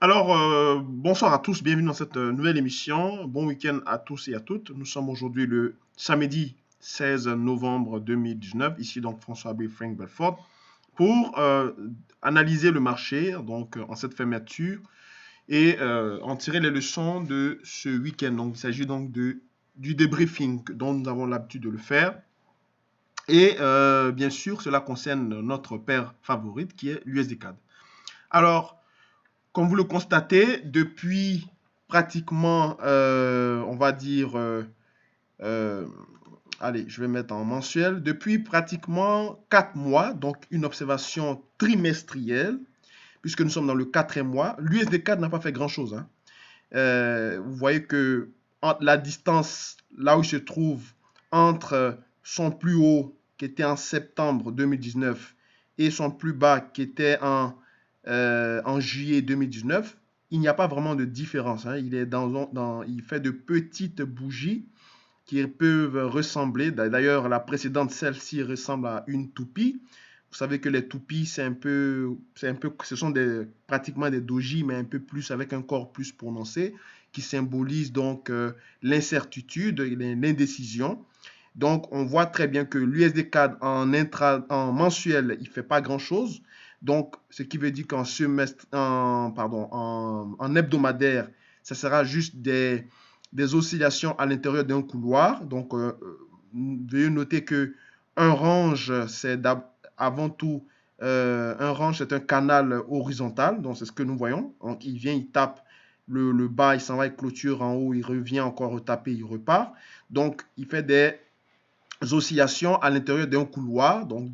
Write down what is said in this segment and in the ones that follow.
Bonsoir à tous, bienvenue dans cette nouvelle émission. Bon week-end à tous et à toutes. Nous sommes aujourd'hui le samedi 16 novembre 2019, ici donc François-Abbé Frank Belfort, pour analyser le marché en cette fermeture et en tirer les leçons de ce week-end. Donc, il s'agit donc du débriefing dont nous avons l'habitude de le faire. Et bien sûr, cela concerne notre paire favorite qui est l'USD-CAD. Alors, comme vous le constatez, depuis pratiquement, on va dire, euh, allez, je vais mettre en mensuel, depuis pratiquement 4 mois, donc une observation trimestrielle, puisque nous sommes dans le quatrième mois, l'USD4 n'a pas fait grand-chose, hein. Vous voyez que entre la distance, là où il se trouve, entre son plus haut, qui était en septembre 2019, et son plus bas, qui était en juillet 2019, il n'y a pas vraiment de différence, hein. Il fait de petites bougies qui peuvent ressembler. D'ailleurs, la précédente, celle-ci, ressemble à une toupie. Vous savez que les toupies, ce sont pratiquement des dojis, mais un peu plus avec un corps plus prononcé, qui symbolise donc l'incertitude, l'indécision. Donc, on voit très bien que l'USD-CAD en mensuel, il ne fait pas grand-chose. Donc, ce qui veut dire qu'en semestre, en hebdomadaire, ça sera juste des oscillations à l'intérieur d'un couloir. Donc, veuillez noter que un range, c'est avant tout un range, c'est un canal horizontal. Donc, c'est ce que nous voyons. Donc, il vient, il tape le bas, il s'en va, il clôture en haut, il revient encore retaper, il repart. Donc, il fait des oscillations à l'intérieur d'un couloir, donc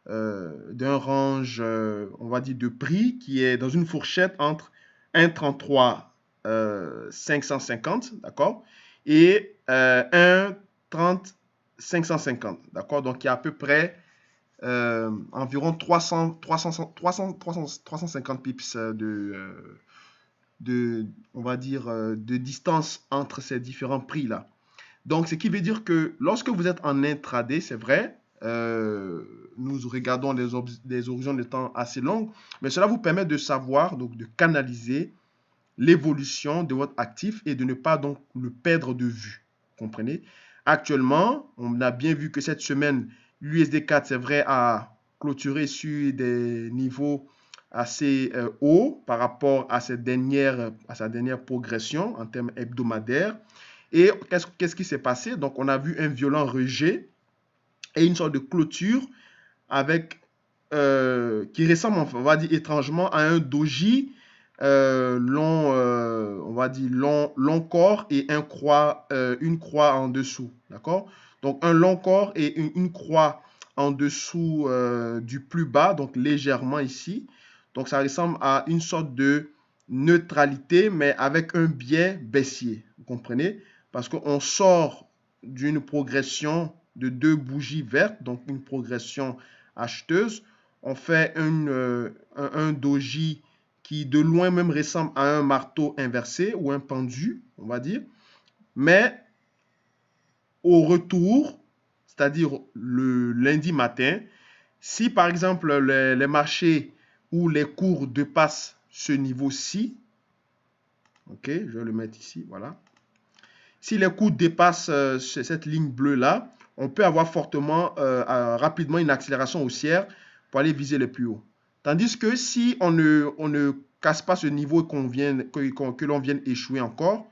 d'un range, on va dire, de prix qui est dans une fourchette entre 1,33 550, d'accord, et 1,30 550, d'accord. Donc, il y a à peu près environ 350 pips on va dire, de distance entre ces différents prix-là. Donc, ce qui veut dire que lorsque vous êtes en intraday, c'est vrai, nous regardons des horizons de temps assez longs, mais cela vous permet de savoir, donc de canaliser l'évolution de votre actif et de ne pas donc le perdre de vue. Vous comprenez? Actuellement, on a bien vu que cette semaine, l'USD4, c'est vrai, a clôturé sur des niveaux assez hauts par rapport à sa dernière progression en termes hebdomadaires. Et qu'est-ce qui s'est passé? Donc, on a vu un violent rejet et une sorte de clôture avec qui ressemble, on va dire, étrangement à un doji long, on va dire long corps et une croix en dessous, d'accord? Donc, un long corps et une croix en dessous du plus bas, donc légèrement ici. Donc, ça ressemble à une sorte de neutralité, mais avec un biais baissier, vous comprenez? Parce qu'on sort d'une progression de deux bougies vertes, donc une progression acheteuse. On fait un doji qui de loin même ressemble à un marteau inversé ou un pendu, on va dire. Mais au retour, c'est-à-dire le lundi matin, si par exemple les marchés ou les cours dépassent ce niveau-ci, ok, je vais le mettre ici, voilà. Si les cours dépassent cette ligne bleue-là, on peut avoir rapidement une accélération haussière pour aller viser les plus hauts. Tandis que si on ne casse pas ce niveau que l'on vienne échouer encore,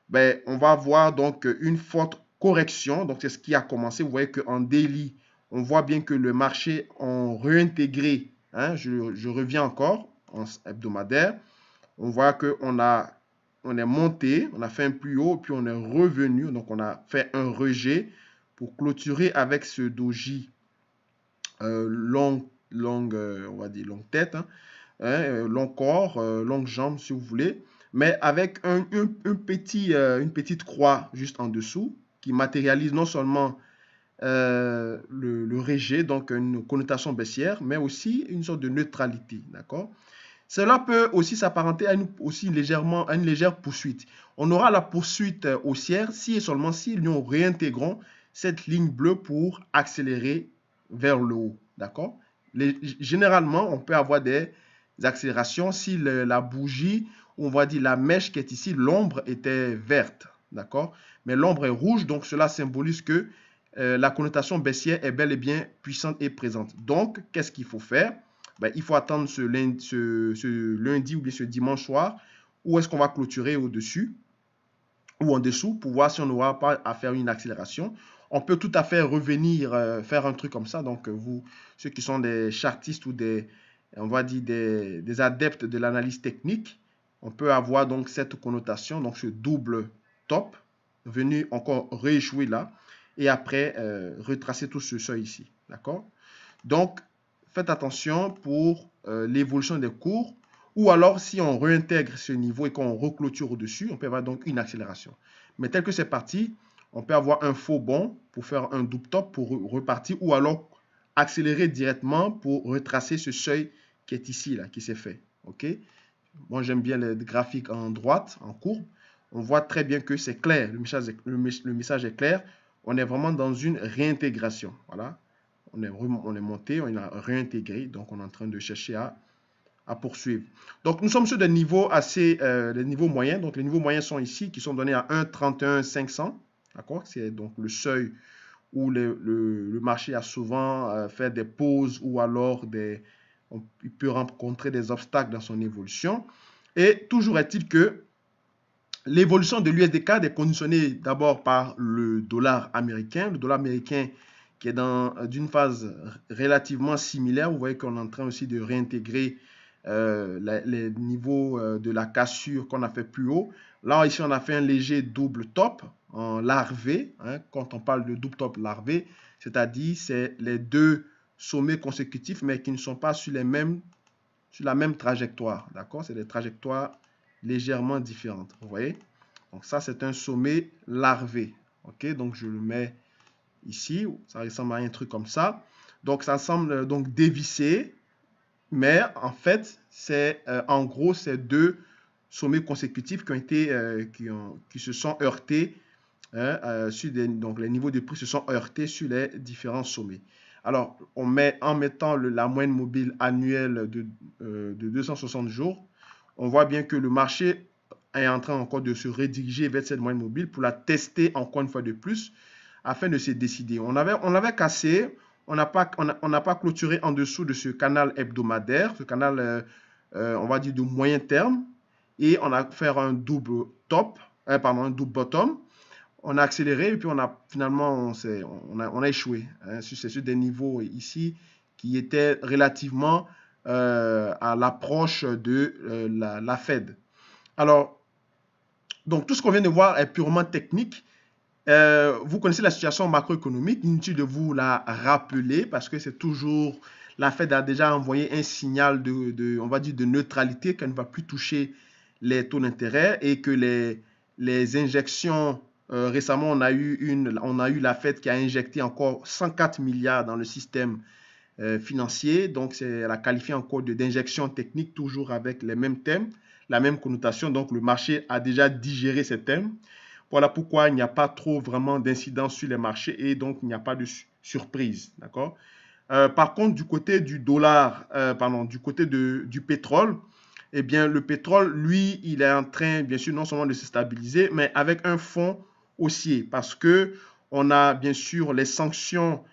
ben, on va avoir donc une forte correction. Donc, c'est ce qui a commencé. Vous voyez qu'en daily, on voit bien que le marché a réintégré, hein, je reviens encore en hebdomadaire, on voit on est monté, on a fait un plus haut, puis on est revenu. Donc, on a fait un rejet pour clôturer avec ce doji on va dire longue tête, hein, long corps, longue jambe si vous voulez, mais avec une petite croix juste en dessous qui matérialise non seulement le rejet, donc une connotation baissière, mais aussi une sorte de neutralité, d'accord? Cela peut aussi s'apparenter à une légère poursuite. On aura la poursuite haussière si et seulement si nous réintégrons cette ligne bleue pour accélérer vers le haut. D'accord? Généralement, on peut avoir des accélérations si la bougie, on va dire la mèche qui est ici, l'ombre était verte, d'accord? Mais l'ombre est rouge, donc cela symbolise que la connotation baissière est bel et bien puissante et présente. Donc, qu'est-ce qu'il faut faire? Ben, il faut attendre ce lundi ou bien ce dimanche soir, où est-ce qu'on va clôturer au-dessus ou en dessous pour voir si on n'aura pas à faire une accélération. On peut tout à fait revenir faire un truc comme ça. Donc, vous, ceux qui sont des chartistes ou on va dire des adeptes de l'analyse technique, on peut avoir donc cette connotation, donc ce double top, venu encore rééchouer là, et après retracer tout ce seuil ici. D'accord? Donc, faites attention pour l'évolution des cours, ou alors si on réintègre ce niveau et qu'on reclôture au-dessus, on peut avoir donc une accélération. Mais tel que c'est parti, on peut avoir un faux bond pour faire un double top pour repartir, ou alors accélérer directement pour retracer ce seuil qui est ici, là, qui s'est fait. OK? Moi, j'aime bien les graphiques en droite, en courbe. On voit très bien que c'est clair, le message est clair. On est vraiment dans une réintégration. Voilà. On est monté, on a réintégré, donc on est en train de chercher à poursuivre. Donc nous sommes sur des niveaux des niveaux moyens. Donc les niveaux moyens sont ici, qui sont donnés à 1,31 500. D'accord? C'est donc le seuil où le marché a souvent fait des pauses ou alors il peut rencontrer des obstacles dans son évolution. Et toujours est-il que l'évolution de l'USDK est conditionnée d'abord par le dollar américain. Le dollar américain qui est dans une phase relativement similaire. Vous voyez qu'on est en train aussi de réintégrer les niveaux de la cassure qu'on a fait plus haut. Là, ici, on a fait un léger double top en larvé. Hein, quand on parle de double top larvé, c'est-à-dire c'est les deux sommets consécutifs, mais qui ne sont pas sur la même trajectoire. D'accord? C'est des trajectoires légèrement différentes. Vous voyez? Donc ça, c'est un sommet larvé. OK? Donc je le mets ici. Ça ressemble à un truc comme ça. Donc ça semble donc dévissé. Mais en fait, c'est en gros ces deux sommets consécutifs qui ont été qui se sont heurtés hein, donc les niveaux de prix se sont heurtés sur les différents sommets. Alors, en mettant la moyenne mobile annuelle de 260 jours, on voit bien que le marché est en train encore de se rediriger vers cette moyenne mobile pour la tester encore une fois de plus afin de se décider. On avait cassé, on n'a pas clôturé en dessous de ce canal hebdomadaire, ce canal, on va dire, de moyen terme, et on a fait un double top, un double bottom. On a accéléré et puis finalement on a échoué. Hein, c'est sur des niveaux ici qui étaient relativement à l'approche de la Fed. Alors, donc tout ce qu'on vient de voir est purement technique. Vous connaissez la situation macroéconomique, inutile de vous la rappeler parce que c'est toujours, la Fed a déjà envoyé un signal on va dire de neutralité, qu'elle ne va plus toucher les taux d'intérêt et que les injections, récemment on a eu la Fed qui a injecté encore 104 milliards dans le système financier, donc elle a qualifié encore d'injection technique, toujours avec les mêmes thèmes, la même connotation, donc le marché a déjà digéré ces thèmes. Voilà pourquoi il n'y a pas trop vraiment d'incidence sur les marchés et donc il n'y a pas de surprise. D'accord? Par contre, du côté du dollar, du côté du pétrole, eh bien, le pétrole, lui, il est en train, bien sûr, non seulement de se stabiliser, mais avec un fond haussier parce que on a bien sûr les sanctions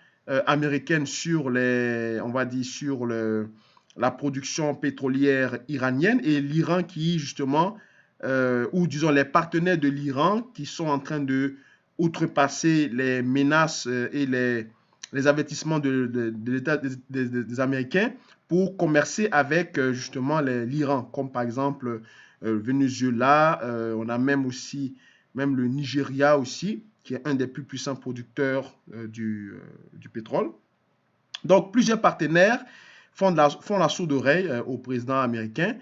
américaines sur on va dire, sur la production pétrolière iranienne et l'Iran qui, justement, ou disons les partenaires de l'Iran qui sont en train de outrepasser les menaces et les avertissements de l'État des Américains pour commercer avec justement l'Iran, comme par exemple Venezuela, on a même le Nigeria aussi, qui est un des plus puissants producteurs du pétrole. Donc plusieurs partenaires font la sourde oreille au président américain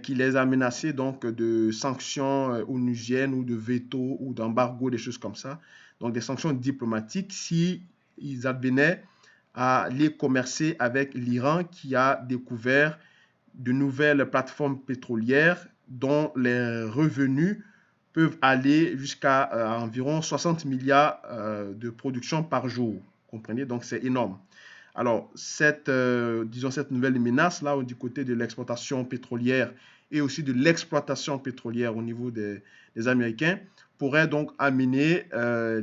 qui les a menacés donc de sanctions onusiennes ou de veto ou d'embargo, des choses comme ça. Donc des sanctions diplomatiques si ils advenaient à les commercer avec l'Iran qui a découvert de nouvelles plateformes pétrolières dont les revenus peuvent aller jusqu'à environ 60 milliards de production par jour. Vous comprenez? Donc c'est énorme. Alors, disons, cette nouvelle menace, là, du côté de l'exploitation pétrolière et aussi de l'exploitation pétrolière au niveau des Américains, pourrait donc amener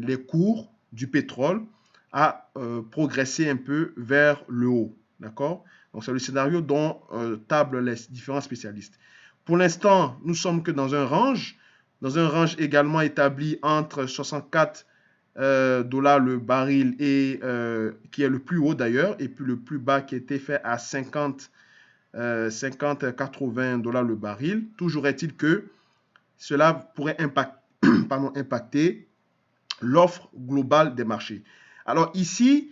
les cours du pétrole à progresser un peu vers le haut. D'accord? Donc, c'est le scénario dont tablent les différents spécialistes. Pour l'instant, nous sommes que dans un range également établi entre 64 dollars le baril et qui est le plus haut d'ailleurs, et puis le plus bas qui a été fait à 80 dollars le baril. Toujours est-il que cela pourrait impacter l'offre globale des marchés. Alors ici,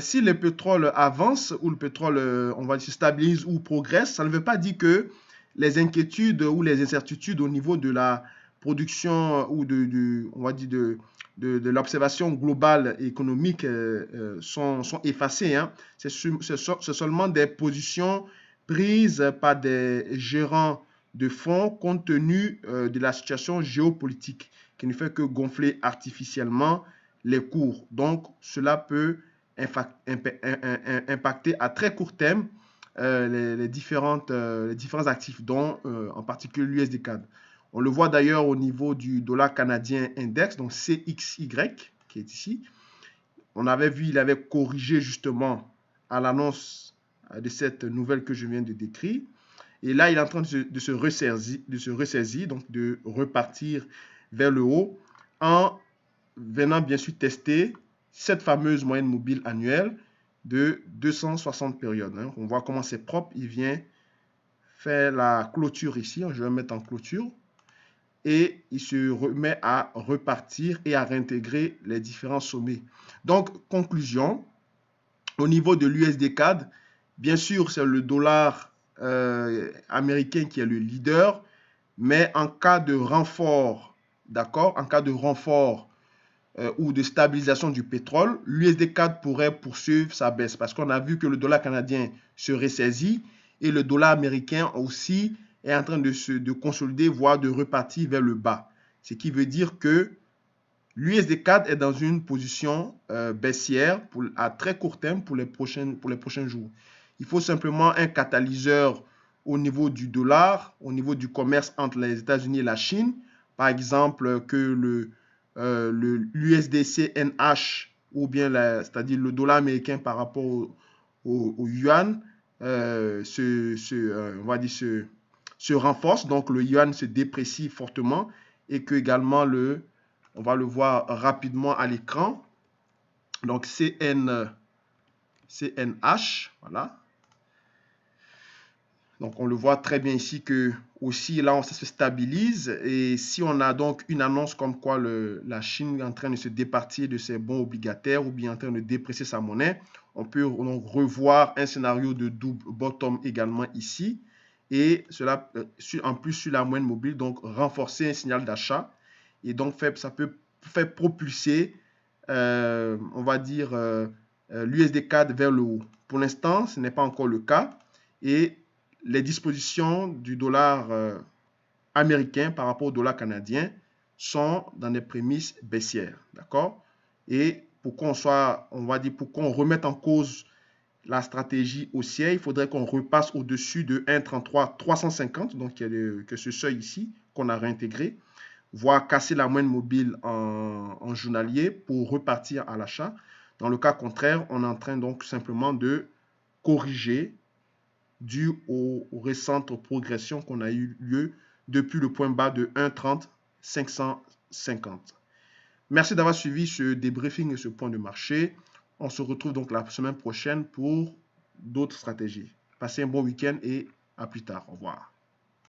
si le pétrole avance ou le pétrole, on va dire, se stabilise ou progresse, ça ne veut pas dire que les inquiétudes ou les incertitudes au niveau de la production ou on va dire de l'observation globale économique sont effacées. Hein. C'est seulement des positions prises par des gérants de fonds compte tenu de la situation géopolitique qui ne fait que gonfler artificiellement les cours. Donc, cela peut impacter à très court terme les différents actifs, dont en particulier l'USD-CAD. On le voit d'ailleurs au niveau du dollar canadien index, donc CXY, qui est ici. On avait vu, il avait corrigé justement à l'annonce de cette nouvelle que je viens de décrire. Et là, il est en train de se ressaisir, donc de repartir vers le haut en venant bien sûr tester cette fameuse moyenne mobile annuelle de 260 périodes. Hein. On voit comment c'est propre. Il vient faire la clôture ici. Je vais mettre en clôture. Et il se remet à repartir et à réintégrer les différents sommets. Donc, conclusion, au niveau de l'USD-CAD, bien sûr, c'est le dollar américain qui est le leader, mais en cas de renfort, d'accord, en cas de renfort ou de stabilisation du pétrole, l'USD-CAD pourrait poursuivre sa baisse parce qu'on a vu que le dollar canadien se ressaisit et le dollar américain aussi est en train de consolider, voire de repartir vers le bas. Ce qui veut dire que l'USD-CAD est dans une position baissière à très court terme pour les prochains jours. Il faut simplement un catalyseur au niveau du dollar, au niveau du commerce entre les États-Unis et la Chine. Par exemple, que l'USD-CNH ou bien c'est-à-dire le dollar américain par rapport au yuan on va dire se renforce. Donc, le yuan se déprécie fortement et que également on va le voir rapidement à l'écran. Donc, CNH, voilà. Donc, on le voit très bien ici que aussi là, ça se stabilise. Et si on a donc une annonce comme quoi la Chine est en train de se départir de ses bons obligataires ou bien en train de déprécier sa monnaie, on peut donc revoir un scénario de double bottom également ici. Et cela, en plus sur la moyenne mobile, donc renforcer un signal d'achat. Et donc, ça peut faire propulser, on va dire, l'USD-CAD vers le haut. Pour l'instant, ce n'est pas encore le cas. Et les dispositions du dollar américain par rapport au dollar canadien sont dans des prémices baissières. D'accord? Et pour qu'on remette en cause la stratégie haussière, il faudrait qu'on repasse au-dessus de 1,33 350, donc que ce seuil ici qu'on a réintégré, voire casser la moyenne mobile en journalier pour repartir à l'achat. Dans le cas contraire, on est en train donc simplement de corriger dû aux récentes progressions qu'on a eu lieu depuis le point bas de 1,30 550. Merci d'avoir suivi ce débriefing et ce point de marché. On se retrouve donc la semaine prochaine pour d'autres stratégies. Passez un bon week-end et à plus tard. Au revoir.